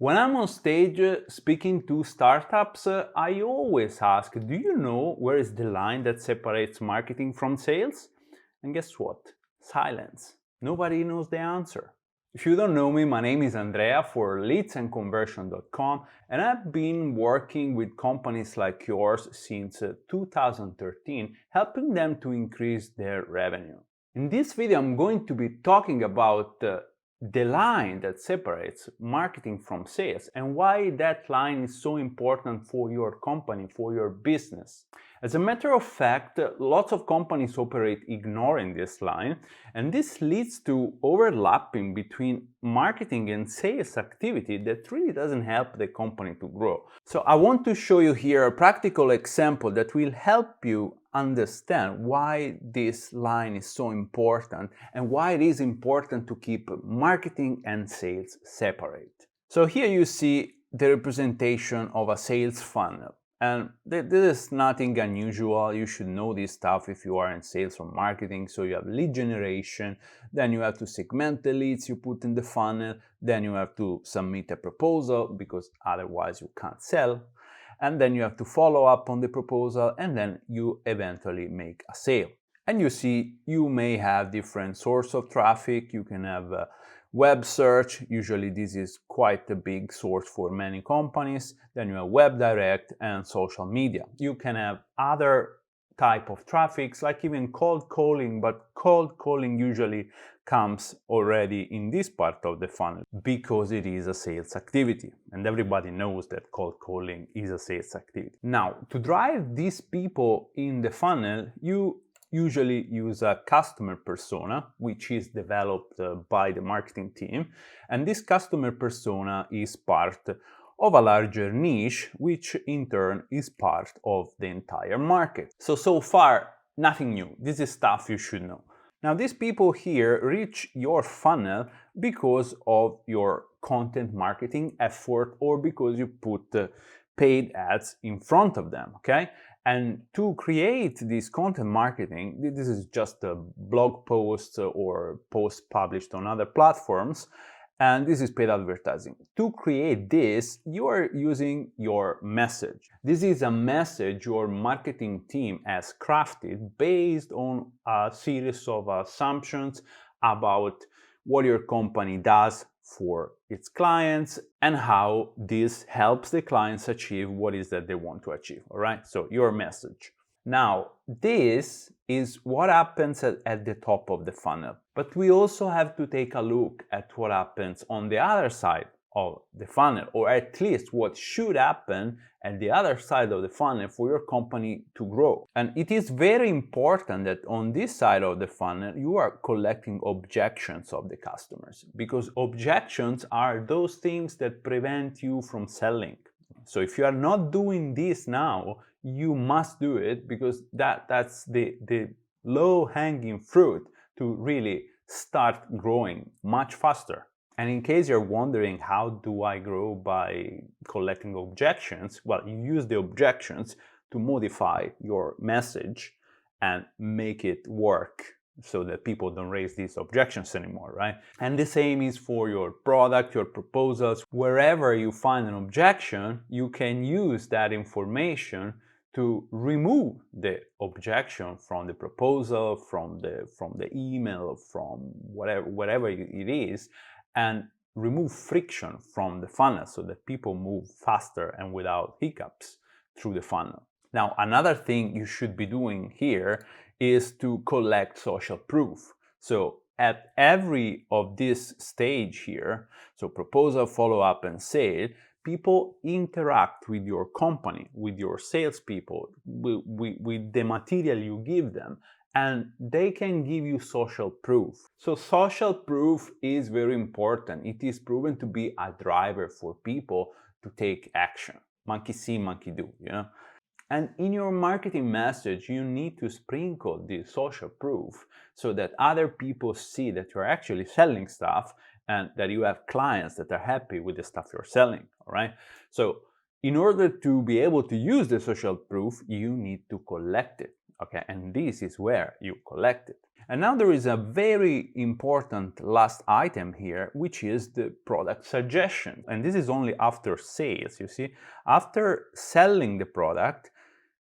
When I'm on stage speaking to startups, I always ask, do you know where is the line that separates marketing from sales? And guess what? Silence. Nobody knows the answer. If you don't know me, my name is Andrea for leadsandconversion.com, and I've been working with companies like yours since 2013, helping them to increase their revenue. In this video, I'm going to be talking about the line that separates marketing from sales and why that line is so important for your company, for your business. As a matter of fact, lots of companies operate ignoring this line, and this leads to overlapping between marketing and sales activity that really doesn't help the company to grow. So I want to show you here a practical example that will help you understand why this line is so important and why it is important to keep marketing and sales separate. So here you see the representation of a sales funnel. And this is nothing unusual. You should know this stuff if you are in sales or marketing. So you have lead generation, then you have to segment the leads you put in the funnel, then you have to submit a proposal because otherwise you can't sell. And then you have to follow up on the proposal, and then you eventually make a sale. And you see, you may have different source of traffic. You can have web search. Usually this is quite a big source for many companies. Then you have web direct and social media. You can have other type of traffics, like even cold calling, but cold calling usually comes already in this part of the funnel because it is a sales activity, and everybody knows that cold calling is a sales activity. Now, to drive these people in the funnel, you usually use a customer persona, which is developed by the marketing team, and this customer persona is part of a larger niche, which in turn is part of the entire market. So far, nothing new. This is stuff you should know. Now, these people here reach your funnel because of your content marketing effort or because you put paid ads in front of them, okay? And to create this content marketing, this is just a blog post or post published on other platforms, and this is paid advertising. To create this, you are using your message. This is a message your marketing team has crafted based on a series of assumptions about what your company does for its clients and how this helps the clients achieve what is that they want to achieve, all right? So your message. Now, this is what happens at the top of the funnel, but we also have to take a look at what happens on the other side of the funnel, or at least what should happen at the other side of the funnel for your company to grow. And it is very important that on this side of the funnel, you are collecting objections of the customers, because objections are those things that prevent you from selling. So if you are not doing this now, you must do it, because that's the low-hanging fruit to really start growing much faster. And in case you're wondering, how do I grow by collecting objections? Well, you use the objections to modify your message and make it work so that people don't raise these objections anymore, right? And the same is for your product, your proposals. Wherever you find an objection, you can use that information to remove the objection from the proposal, from the email, from whatever it is, and remove friction from the funnel so that people move faster and without hiccups through the funnel. Now, another thing you should be doing here is to collect social proof. So at every of this stage here, so proposal, follow-up, and sale, people interact with your company, with your salespeople, with the material you give them, and they can give you social proof. So social proof is very important. It is proven to be a driver for people to take action. Monkey see, monkey do, you know? And in your marketing message, you need to sprinkle this social proof so that other people see that you're actually selling stuff and that you have clients that are happy with the stuff you're selling, all right? So in order to be able to use the social proof, you need to collect it, Okay, and this is where you collect it. And now there is a very important last item here, which is the product suggestion. And this is only after sales, you see. After selling the product,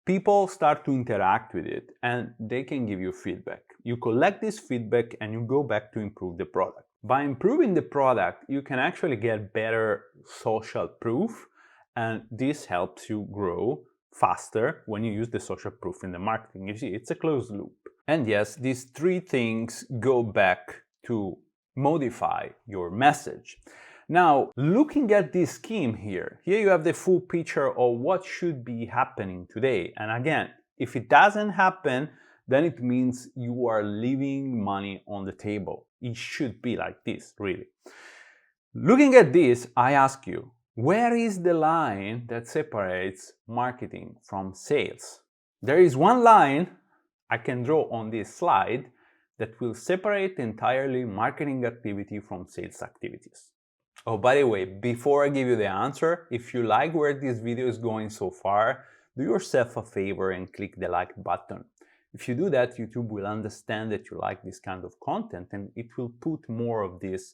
people start to interact with it and they can give you feedback. You collect this feedback and you go back to improve the product. By improving the product, you can actually get better social proof, and this helps you grow faster when you use the social proof in the marketing. You see, it's a closed loop. And yes, these three things go back to modify your message. Now, looking at this scheme here you have the full picture of what should be happening today. And again, if it doesn't happen, then it means you are leaving money on the table. It should be like this, really. Looking at this, I ask you, where is the line that separates marketing from sales? There is one line I can draw on this slide that will separate entirely marketing activity from sales activities. Oh, by the way, before I give you the answer, if you like where this video is going so far, do yourself a favor and click the like button. If you do that, YouTube will understand that you like this kind of content and it will put more of these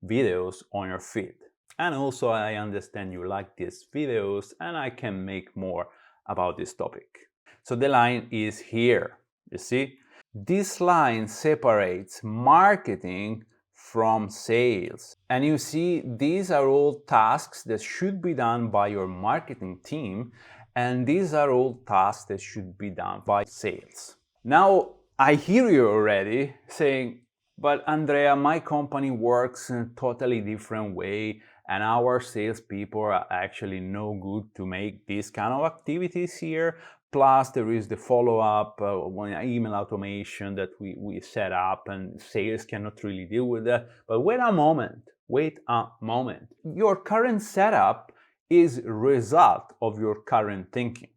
videos on your feed. And also I understand you like these videos and I can make more about this topic. So the line is here, you see? This line separates marketing from sales. And you see, these are all tasks that should be done by your marketing team, and these are all tasks that should be done by sales. Now, I hear you already saying, but Andrea, my company works in a totally different way, and our salespeople are actually no good to make these kind of activities here. Plus, there is the follow-up, email automation that we set up, and sales cannot really deal with that. But wait a moment. Your current setup is a result of your current thinking.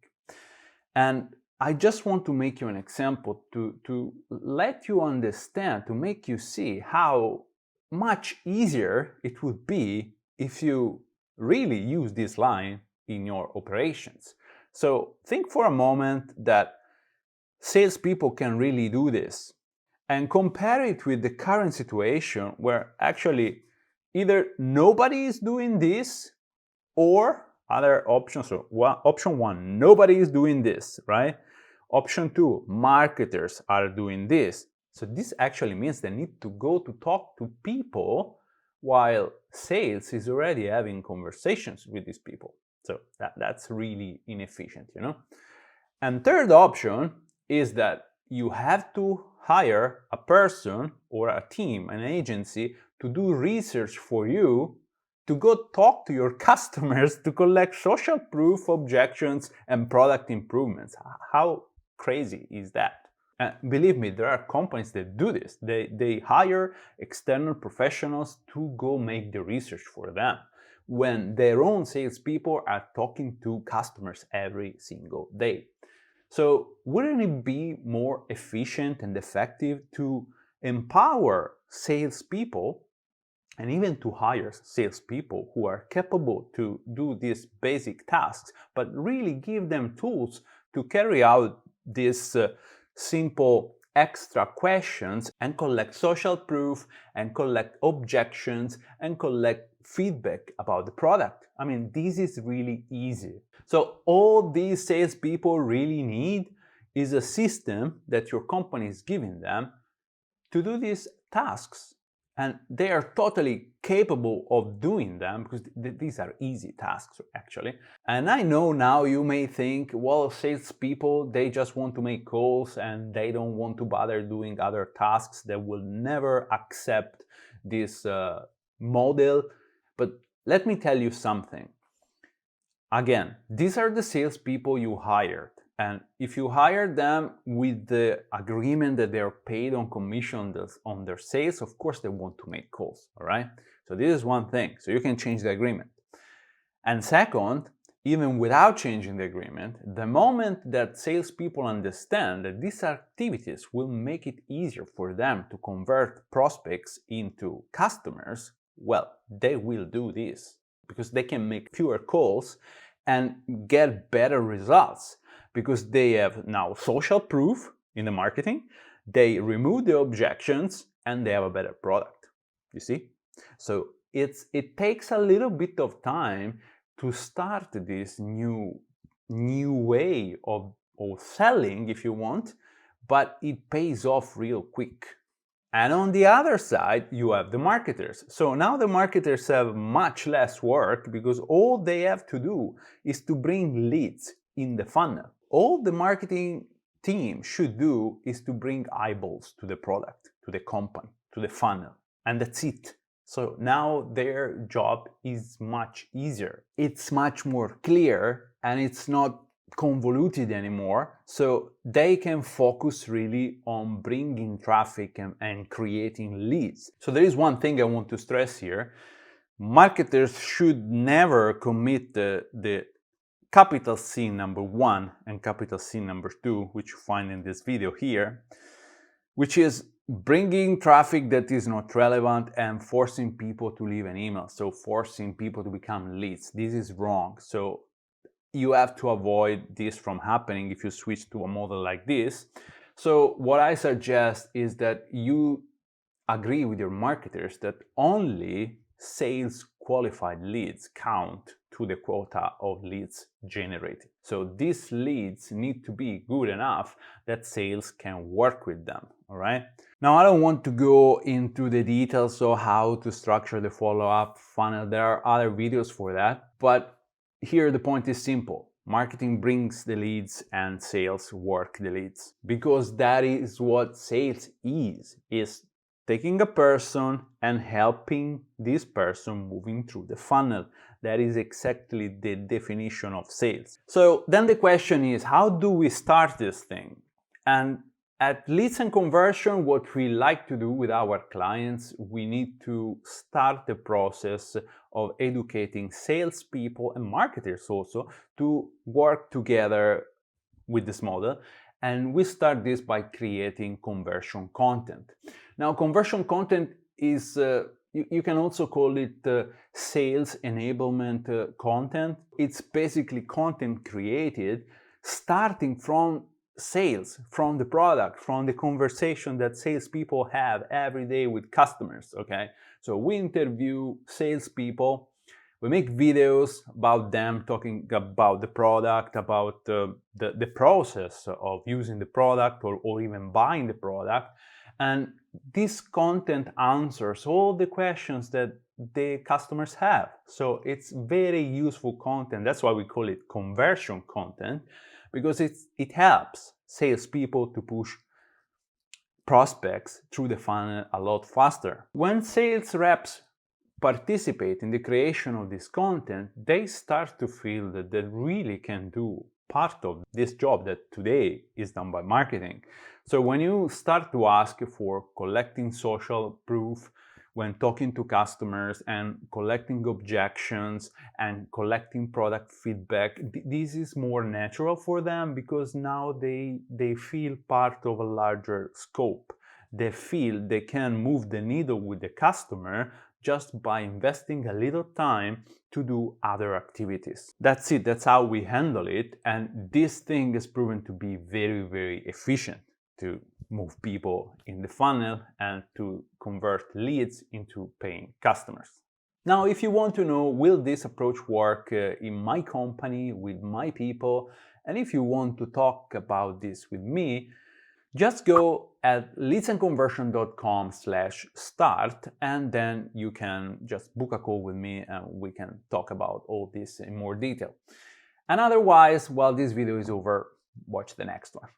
And I just want to make you an example to let you understand, to make you see how much easier it would be if you really use this line in your operations. So think for a moment that salespeople can really do this and compare it with the current situation where actually either nobody is doing this or other options. So option one, nobody is doing this, right? Option two, marketers are doing this. So this actually means they need to go to talk to people while sales is already having conversations with these people. So that's really inefficient, you know? And third option is that you have to hire a person or a team, an agency, to do research for you, to go talk to your customers to collect social proof, objections, and product improvements. How crazy is that? Believe me, there are companies that do this. They hire external professionals to go make the research for them when their own salespeople are talking to customers every single day. So wouldn't it be more efficient and effective to empower salespeople and even to hire salespeople who are capable to do these basic tasks, but really give them tools to carry out these simple extra questions and collect social proof and collect objections and collect feedback about the product? I mean, this is really easy. So all these salespeople really need is a system that your company is giving them to do these tasks. And they are totally capable of doing them because these are easy tasks, actually. And I know now you may think, well, salespeople, they just want to make calls and they don't want to bother doing other tasks. They will never accept this model. But let me tell you something. Again, these are the salespeople you hired. And if you hire them with the agreement that they're paid on commission on their sales, of course they want to make calls, all right? So this is one thing. So you can change the agreement. And second, even without changing the agreement, the moment that salespeople understand that these activities will make it easier for them to convert prospects into customers, well, they will do this because they can make fewer calls and get better results. because they have now social proof in the marketing, they remove the objections, and they have a better product. You see? So it takes a little bit of time to start this new way of selling, if you want, but it pays off real quick. And on the other side, you have the marketers. So now the marketers have much less work because all they have to do is to bring leads in the funnel. All the marketing team should do is to bring eyeballs to the product, to the company, to the funnel, and that's it. So now their job is much easier. It's much more clear and it's not convoluted anymore, so they can focus really on bringing traffic and creating leads. So there is one thing I want to stress here. Marketers should never commit the capital C number 1 and capital C number 2, which you find in this video here, which is bringing traffic that is not relevant and forcing people to leave an email, so forcing people to become leads. This is wrong. So you have to avoid this from happening if you switch to a model like this. So what I suggest is that you agree with your marketers that only sales qualified leads count to the quota of leads generated. So these leads need to be good enough that sales can work with them, all right? Now, I don't want to go into the details of how to structure the follow-up funnel. There are other videos for that, but here the point is simple. Marketing brings the leads and sales work the leads, because that is what sales is taking a person and helping this person moving through the funnel. That is exactly the definition of sales. So then the question is, how do we start this thing? And at Leads and Conversion, what we like to do with our clients, we need to start the process of educating salespeople and marketers also to work together with this model. And we start this by creating conversion content. Now, conversion content is, you can also call it sales enablement content. It's basically content created starting from sales, from the product, from the conversation that salespeople have every day with customers, okay? So we interview salespeople, we make videos about them talking about the product, about the process of using the product or even buying the product. And this content answers all the questions that the customers have. So it's very useful content. That's why we call it conversion content, because it helps salespeople to push prospects through the funnel a lot faster. When sales reps participate in the creation of this content, they start to feel that they really can do part of this job that today is done by marketing. So when you start to ask for collecting social proof, when talking to customers and collecting objections and collecting product feedback, this is more natural for them, because now they feel part of a larger scope. They feel they can move the needle with the customer just by investing a little time to do other activities. That's it, that's how we handle it, and this thing is proven to be very, very efficient to move people in the funnel and to convert leads into paying customers. Now, if you want to know, will this approach work in my company, with my people, and if you want to talk about this with me, just go at leadsandconversion.com/start, and then you can just book a call with me and we can talk about all this in more detail. And otherwise, while this video is over, watch the next one.